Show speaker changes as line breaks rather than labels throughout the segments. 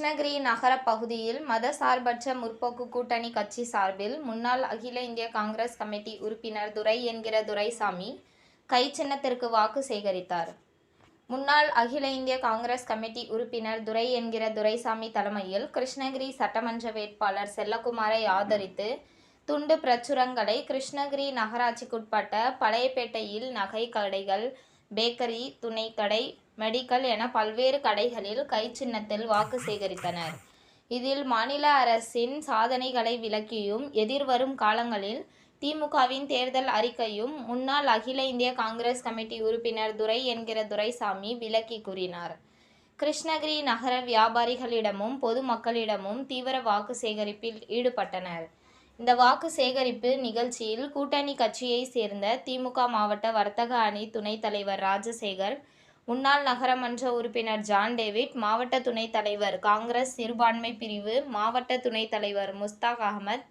கிருஷ்ணகிரி நகர பகுதியில் மதசார்பற்ற முற்போக்கு கூட்டணி கட்சி சார்பில் முன்னாள் அகில இந்திய காங்கிரஸ் கமிட்டி உறுப்பினர் துரை என்கிற துரைசாமி கை சின்னத்திற்கு வாக்கு சேகரித்தார். முன்னாள் அகில இந்திய காங்கிரஸ் கமிட்டி உறுப்பினர் துரை என்கிற துரைசாமி தலைமையில் கிருஷ்ணகிரி சட்டமன்ற வேட்பாளர் செல்லக்குமாரை ஆதரித்து துண்டு பிரச்சுரங்களை கிருஷ்ணகிரி நகராட்சிக்குட்பட்ட பழையப்பேட்டையில் நகை கடைகள், பேக்கரி, துணைக்கடை, மெடிக்கல் என பல்வேறு கடைகளில் கை சின்னத்தில் வாக்கு சேகரித்தனர். இதில் மாநில அரசின் சாதனைகளை விளக்கியும் எதிர்வரும் காலங்களில் திமுகவின் தேர்தல் அறிக்கையும் முன்னாள் அகில இந்திய காங்கிரஸ் கமிட்டி உறுப்பினர் துரை என்கிற துரைசாமி விளக்கி கூறினார். கிருஷ்ணகிரி நகர வியாபாரிகளிடமும் பொதுமக்களிடமும் தீவிர வாக்கு சேகரிப்பில் ஈடுபட்டனர். இந்த வாக்கு சேகரிப்பு நிகழ்ச்சியில் கூட்டணி கட்சியை சேர்ந்த திமுக மாவட்ட வர்த்தக அணி துணைத் தலைவர் ராஜசேகர், முன்னாள் நகரமன்ற உறுப்பினர் ஜான் டேவிட், மாவட்ட துணைத் தலைவர் காங்கிரஸ் சிறுபான்மை பிரிவு மாவட்ட துணைத் தலைவர் முஸ்தாக் அகமது,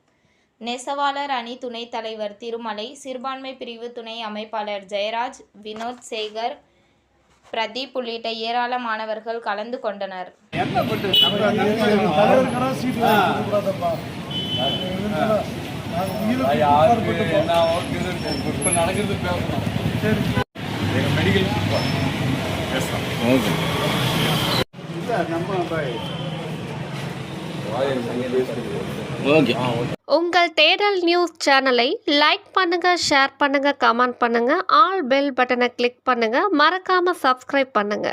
நெசவாளர் அணி துணைத் தலைவர் திருமலை, சிறுபான்மை பிரிவு துணை அமைப்பாளர் ஜெயராஜ், வினோத் சேகர், பிரதீப் உள்ளிட்ட ஏராளமானவர்கள் கலந்து கொண்டனர்.
உங்கள் தேடல் நியூஸ் சேனலை லைக் பண்ணுங்க, ஷேர் பண்ணுங்க, கமெண்ட் பண்ணுங்க, ஆல் பெல் பட்டனை கிளிக் பண்ணுங்க, மறக்காம சப்ஸ்கிரைப் பண்ணுங்க.